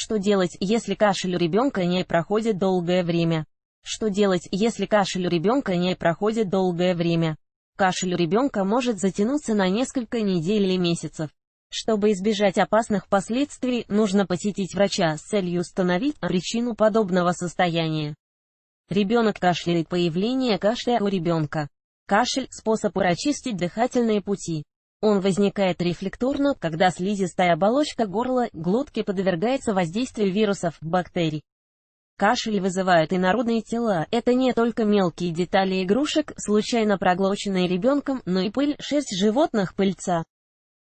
Что делать, если кашель у ребенка не проходит долгое время? Что делать, если кашель у ребенка не проходит долгое время? Кашель у ребенка может затянуться на несколько недель или месяцев. Чтобы избежать опасных последствий, нужно посетить врача с целью установить причину подобного состояния. Ребенок кашляет. Появление кашля у ребенка. Кашель – способ прочистить дыхательные пути. Он возникает рефлекторно, когда слизистая оболочка горла, глотки подвергается воздействию вирусов, бактерий. Кашель вызывают инородные тела. Это не только мелкие детали игрушек, случайно проглоченные ребенком, но и пыль, шерсть животных, пыльца.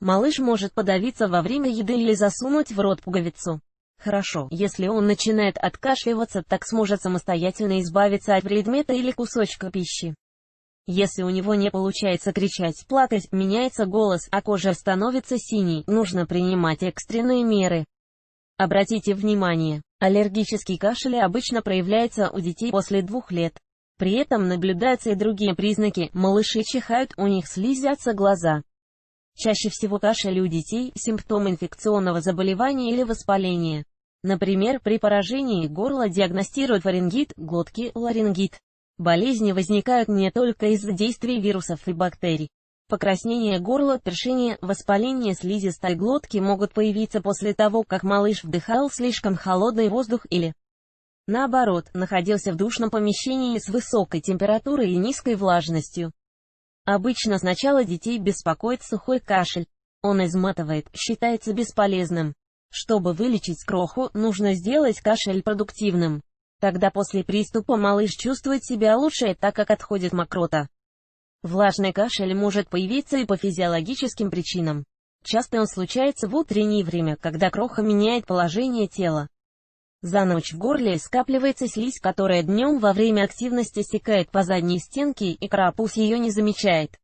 Малыш может подавиться во время еды или засунуть в рот пуговицу. Хорошо, если он начинает откашливаться, так сможет самостоятельно избавиться от предмета или кусочка пищи. Если у него не получается кричать, плакать, меняется голос, а кожа становится синей, нужно принимать экстренные меры. Обратите внимание, аллергический кашель обычно проявляется у детей после 2 лет. При этом наблюдаются и другие признаки: малыши чихают, у них слезятся глаза. Чаще всего кашель у детей – симптом инфекционного заболевания или воспаления. Например, при поражении горла диагностируют фарингит, глотки – ларингит. Болезни возникают не только из-за действия вирусов и бактерий. Покраснение горла, першение, воспаление слизистой глотки могут появиться после того, как малыш вдыхал слишком холодный воздух или, наоборот, находился в душном помещении с высокой температурой и низкой влажностью. Обычно сначала детей беспокоит сухой кашель. Он изматывает, считается бесполезным. Чтобы вылечить кроху, нужно сделать кашель продуктивным. Тогда после приступа малыш чувствует себя лучше, так как отходит мокрота. Влажный кашель может появиться и по физиологическим причинам. Часто он случается в утреннее время, когда кроха меняет положение тела. За ночь в горле скапливается слизь, которая днем во время активности стекает по задней стенке, и карапуз ее не замечает.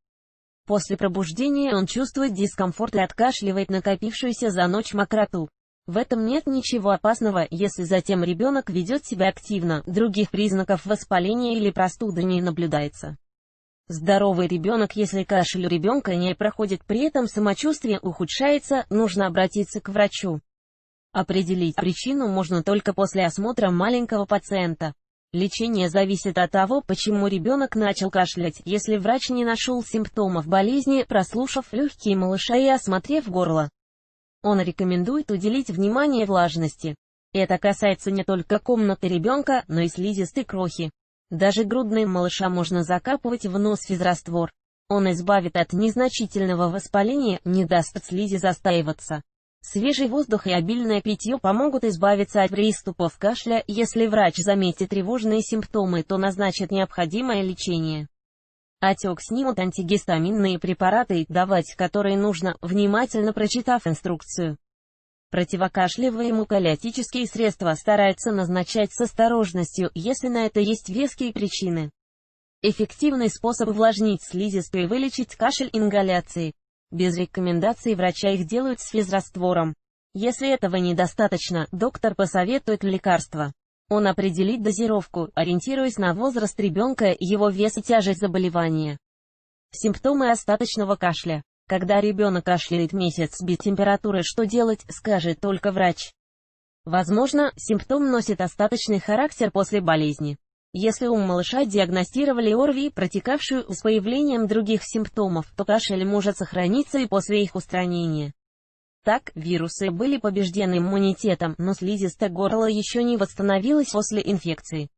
После пробуждения он чувствует дискомфорт и откашливает накопившуюся за ночь мокроту. В этом нет ничего опасного, если затем ребенок ведет себя активно, других признаков воспаления или простуды не наблюдается. Здоровый ребенок, если кашель у ребенка не проходит, при этом самочувствие ухудшается, нужно обратиться к врачу. Определить причину можно только после осмотра маленького пациента. Лечение зависит от того, почему ребенок начал кашлять. Если врач не нашел симптомов болезни, прослушав легкие малыша и осмотрев горло, он рекомендует уделить внимание влажности. Это касается не только комнаты ребенка, но и слизистой крохи. Даже грудным малыша можно закапывать в нос физраствор. Он избавит от незначительного воспаления, не даст слизи застаиваться. Свежий воздух и обильное питье помогут избавиться от приступов кашля. Если врач заметит тревожные симптомы, то назначит необходимое лечение. Отек снимут антигистаминные препараты, давать которые нужно, внимательно прочитав инструкцию. Противокашлевые муколитические средства стараются назначать с осторожностью, если на это есть веские причины. Эффективный способ увлажнить слизистую и вылечить кашель — ингаляции. Без рекомендаций врача их делают с физраствором. Если этого недостаточно, доктор посоветует лекарства. Он определит дозировку, ориентируясь на возраст ребенка, его вес и тяжесть заболевания. Симптомы остаточного кашля. Когда ребенок кашляет месяц без температуры, что делать, скажет только врач. Возможно, симптом носит остаточный характер после болезни. Если у малыша диагностировали ОРВИ, протекавшую с появлением других симптомов, то кашель может сохраниться и после их устранения. Так, вирусы были побеждены иммунитетом, но слизистое горло еще не восстановилось после инфекции.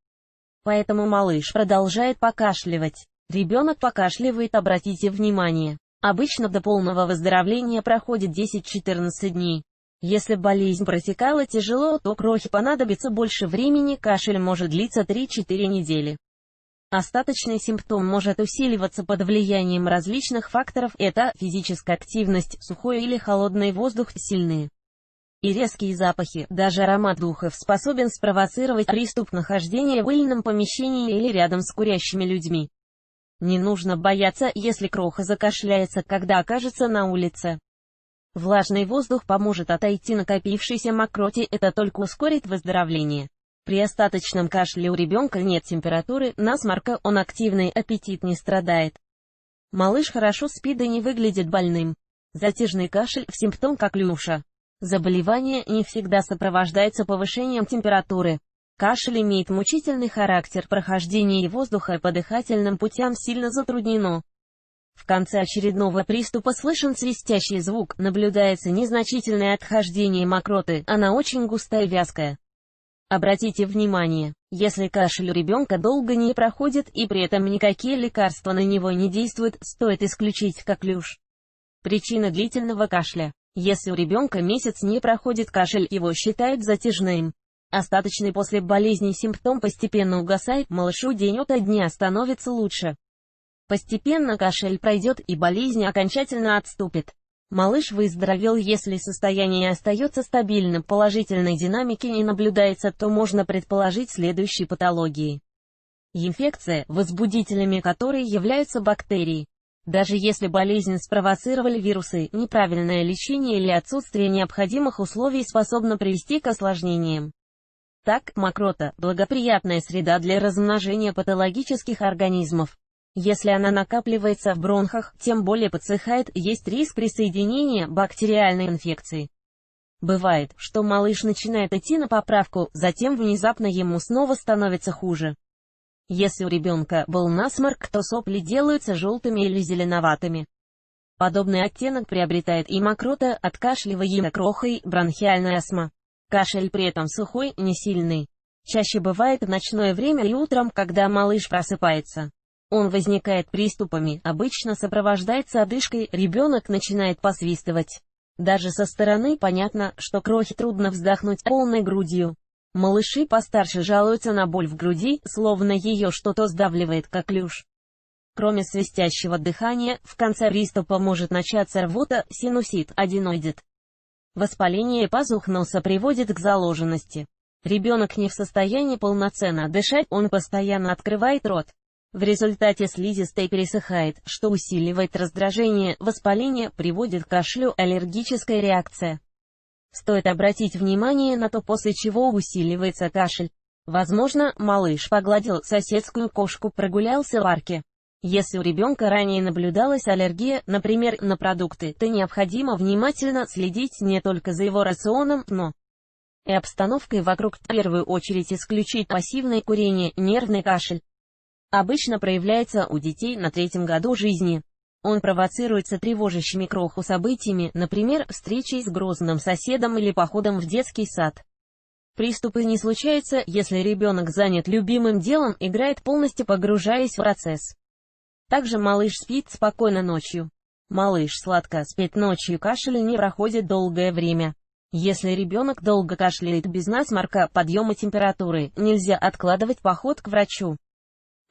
Поэтому малыш продолжает покашливать. Ребенок покашливает, обратите внимание. Обычно до полного выздоровления проходит 10-14 дней. Если болезнь протекала тяжело, то крохе понадобится больше времени, кашель может длиться 3-4 недели. Остаточный симптом может усиливаться под влиянием различных факторов, это физическая активность, сухой или холодный воздух, сильные и резкие запахи, даже аромат духов способен спровоцировать приступ нахождения в пыльном помещении или рядом с курящими людьми. Не нужно бояться, если кроха закашляется, когда окажется на улице. Влажный воздух поможет отойти накопившейся мокроте, это только ускорит выздоровление. При остаточном кашле у ребенка нет температуры, насморка, он активный, аппетит не страдает. Малыш хорошо спит и не выглядит больным. Затяжный кашель – симптом коклюша. Заболевание не всегда сопровождается повышением температуры. Кашель имеет мучительный характер, прохождение воздуха по дыхательным путям сильно затруднено. В конце очередного приступа слышен свистящий звук, наблюдается незначительное отхождение мокроты, она очень густая и вязкая. Обратите внимание, если кашель у ребенка долго не проходит и при этом никакие лекарства на него не действуют, стоит исключить коклюш. Причина длительного кашля. Если у ребенка месяц не проходит кашель, его считают затяжным. Остаточный после болезни симптом постепенно угасает, малышу день ото дня становится лучше. Постепенно кашель пройдет и болезнь окончательно отступит. Малыш выздоровел, если состояние остается стабильным, положительной динамики не наблюдается, то можно предположить следующие патологии. Инфекция, возбудителями которой являются бактерии. Даже если болезнь спровоцировали вирусы, неправильное лечение или отсутствие необходимых условий способно привести к осложнениям. Так, мокрота – благоприятная среда для размножения патологических организмов. Если она накапливается в бронхах, тем более подсыхает, есть риск присоединения бактериальной инфекции. Бывает, что малыш начинает идти на поправку, затем внезапно ему снова становится хуже. Если у ребенка был насморк, то сопли делаются желтыми или зеленоватыми. Подобный оттенок приобретает и мокрота, откашливаемая крохой, бронхиальная астма. Кашель при этом сухой, не сильный. Чаще бывает в ночное время и утром, когда малыш просыпается. Он возникает приступами, обычно сопровождается одышкой, ребенок начинает посвистывать. Даже со стороны понятно, что крохе трудно вздохнуть полной грудью. Малыши постарше жалуются на боль в груди, словно ее что-то сдавливает, коклюш. Кроме свистящего дыхания, в конце приступа может начаться рвота, синусит, аденоидит. Воспаление пазух носа приводит к заложенности. Ребенок не в состоянии полноценно дышать, он постоянно открывает рот. В результате слизистая пересыхает, что усиливает раздражение, воспаление, приводит к кашлю, аллергическая реакция. Стоит обратить внимание на то, после чего усиливается кашель. Возможно, малыш погладил соседскую кошку, прогулялся в парке. Если у ребенка ранее наблюдалась аллергия, например, на продукты, то необходимо внимательно следить не только за его рационом, но и обстановкой вокруг. В первую очередь исключить пассивное курение, нервный кашель. Обычно проявляется у детей на 3-м году жизни. Он провоцируется тревожащими кроху событиями, например, встречей с грозным соседом или походом в детский сад. Приступы не случаются, если ребенок занят любимым делом, играет, полностью погружаясь в процесс. Также малыш спит спокойно ночью. Малыш сладко спит ночью, кашель не проходит долгое время. Если ребенок долго кашляет без насморка, подъема температуры, нельзя откладывать поход к врачу.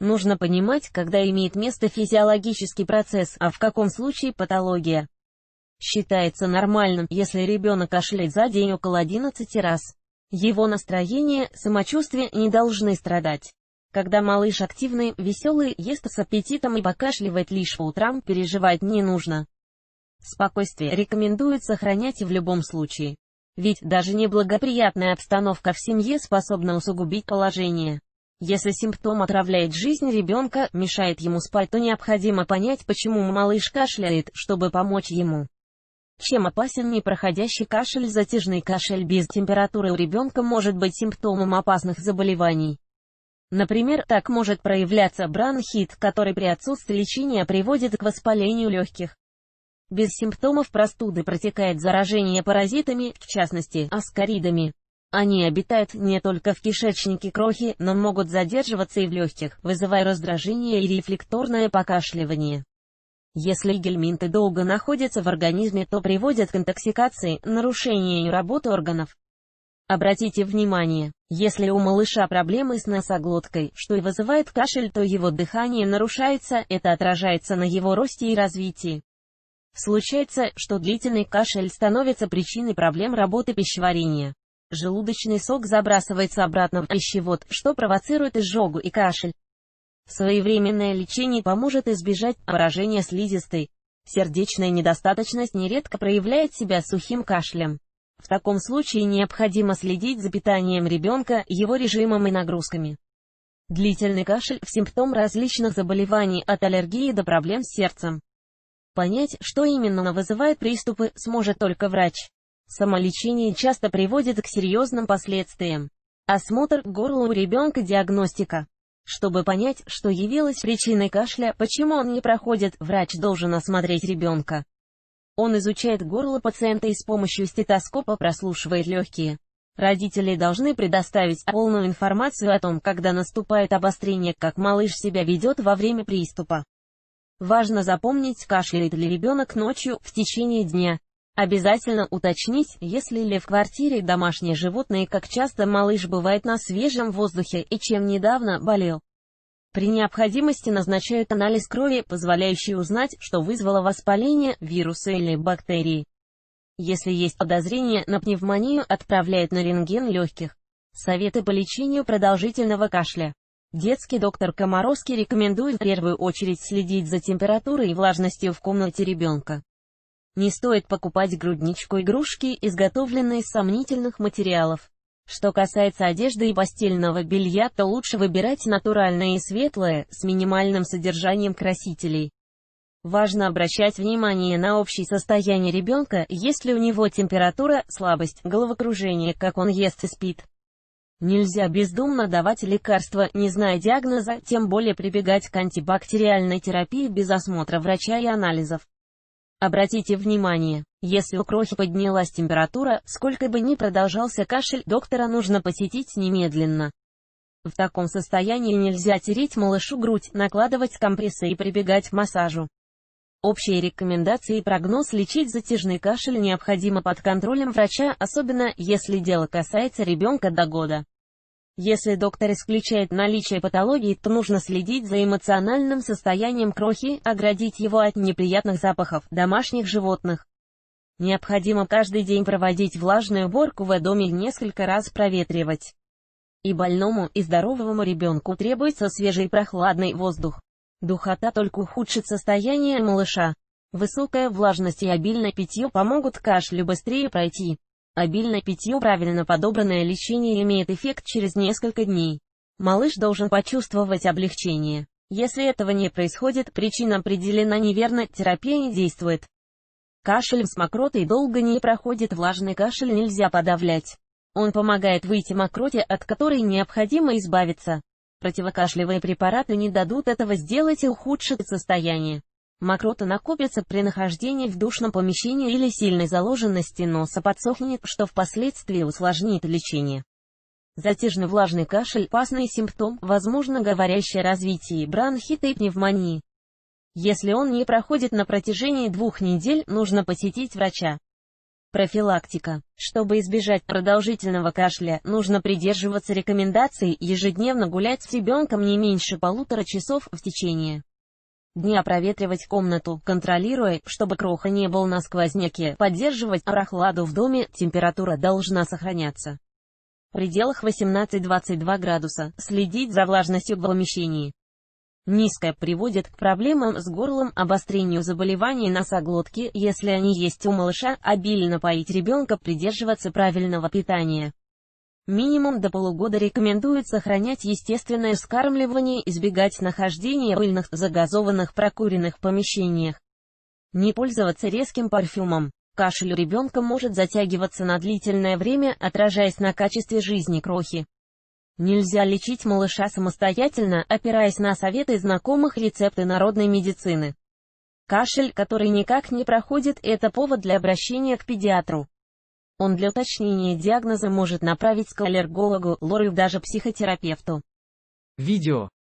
Нужно понимать, когда имеет место физиологический процесс, а в каком случае патология. Считается нормальным, если ребенок кашляет за день около 11 раз. Его настроение, самочувствие не должны страдать. Когда малыш активный, веселый, ест с аппетитом и покашливает лишь по утрам, переживать не нужно. Спокойствие рекомендуют сохранять и в любом случае. Ведь даже неблагоприятная обстановка в семье способна усугубить положение. Если симптом отравляет жизнь ребенка, мешает ему спать, то необходимо понять, почему малыш кашляет, чтобы помочь ему. Чем опасен непроходящий кашель? Затяжный кашель без температуры у ребенка может быть симптомом опасных заболеваний. Например, так может проявляться бронхит, который при отсутствии лечения приводит к воспалению легких. Без симптомов простуды протекает заражение паразитами, в частности, аскаридами. Они обитают не только в кишечнике крохи, но могут задерживаться и в легких, вызывая раздражение и рефлекторное покашливание. Если гельминты долго находятся в организме, то приводят к интоксикации, нарушению работы органов. Обратите внимание, если у малыша проблемы с носоглоткой, что и вызывает кашель, то его дыхание нарушается, это отражается на его росте и развитии. Случается, что длительный кашель становится причиной проблем работы пищеварения. Желудочный сок забрасывается обратно в пищевод, что провоцирует изжогу и кашель. Своевременное лечение поможет избежать поражения слизистой. Сердечная недостаточность нередко проявляет себя сухим кашлем. В таком случае необходимо следить за питанием ребенка, его режимом и нагрузками. Длительный кашель – симптом различных заболеваний, от аллергии до проблем с сердцем. Понять, что именно вызывает приступы, сможет только врач. Самолечение часто приводит к серьезным последствиям. Осмотр горла у ребенка, диагностика. Чтобы понять, что явилось причиной кашля, почему он не проходит, врач должен осмотреть ребенка. Он изучает горло пациента и с помощью стетоскопа прослушивает легкие. Родители должны предоставить полную информацию о том, когда наступает обострение, как малыш себя ведет во время приступа. Важно запомнить, кашляет ли ребенок ночью, в течение дня. Обязательно уточнить, если ли в квартире домашние животные, как часто малыш бывает на свежем воздухе и чем недавно болел. При необходимости назначают анализ крови, позволяющий узнать, что вызвало воспаление, вирусы или бактерии. Если есть подозрение на пневмонию, отправляют на рентген легких. Советы по лечению продолжительного кашля. Детский доктор Комаровский рекомендует в первую очередь следить за температурой и влажностью в комнате ребенка. Не стоит покупать грудничку-игрушки, изготовленные из сомнительных материалов. Что касается одежды и постельного белья, то лучше выбирать натуральное и светлое, с минимальным содержанием красителей. Важно обращать внимание на общее состояние ребенка, есть ли у него температура, слабость, головокружение, как он ест и спит. Нельзя бездумно давать лекарства, не зная диагноза, тем более прибегать к антибактериальной терапии без осмотра врача и анализов. Обратите внимание, если у крохи поднялась температура, сколько бы ни продолжался кашель, доктора нужно посетить немедленно. В таком состоянии нельзя тереть малышу грудь, накладывать компрессы и прибегать к массажу. Общие рекомендации и прогноз: лечить затяжной кашель необходимо под контролем врача, особенно если дело касается ребенка до года. Если доктор исключает наличие патологии, то нужно следить за эмоциональным состоянием крохи, оградить его от неприятных запахов домашних животных. Необходимо каждый день проводить влажную уборку в доме и несколько раз проветривать. И больному, и здоровому ребенку требуется свежий и прохладный воздух. Духота только ухудшит состояние малыша. Высокая влажность и обильное питье помогут кашлю быстрее пройти. Обильное питье, правильно подобранное лечение имеет эффект через несколько дней. Малыш должен почувствовать облегчение. Если этого не происходит, причина определена неверно, терапия не действует. Кашель с мокротой долго не проходит, влажный кашель нельзя подавлять. Он помогает выйти мокроте, от которой необходимо избавиться. Противокашлевые препараты не дадут этого сделать и ухудшат состояние. Мокрота накопится при нахождении в душном помещении или сильной заложенности носа, подсохнет, что впоследствии усложнит лечение. Затяжной влажный кашель – опасный симптом, возможно говорящее о развитии бронхита и пневмонии. Если он не проходит на протяжении 2 недель, нужно посетить врача. Профилактика. Чтобы избежать продолжительного кашля, нужно придерживаться рекомендаций: ежедневно гулять с ребенком не меньше 1,5 часов в течение дня, проветривать комнату, контролируя, чтобы кроха не был на сквозняке, поддерживать прохладу в доме, температура должна сохраняться в пределах 18-22 градуса, следить за влажностью в помещении. Низкая приводит к проблемам с горлом, обострению заболеваний носоглотки, если они есть у малыша, обильно поить ребенка, придерживаться правильного питания. Минимум до полугода рекомендуют сохранять естественное вскармливание, избегать нахождения в пыльных, загазованных, прокуренных помещениях. Не пользоваться резким парфюмом. Кашель у ребенка может затягиваться на длительное время, отражаясь на качестве жизни крохи. Нельзя лечить малыша самостоятельно, опираясь на советы знакомых, рецепты народной медицины. Кашель, который никак не проходит, это повод для обращения к педиатру. Он для уточнения диагноза может направить к аллергологу, лору и даже психотерапевту. Видео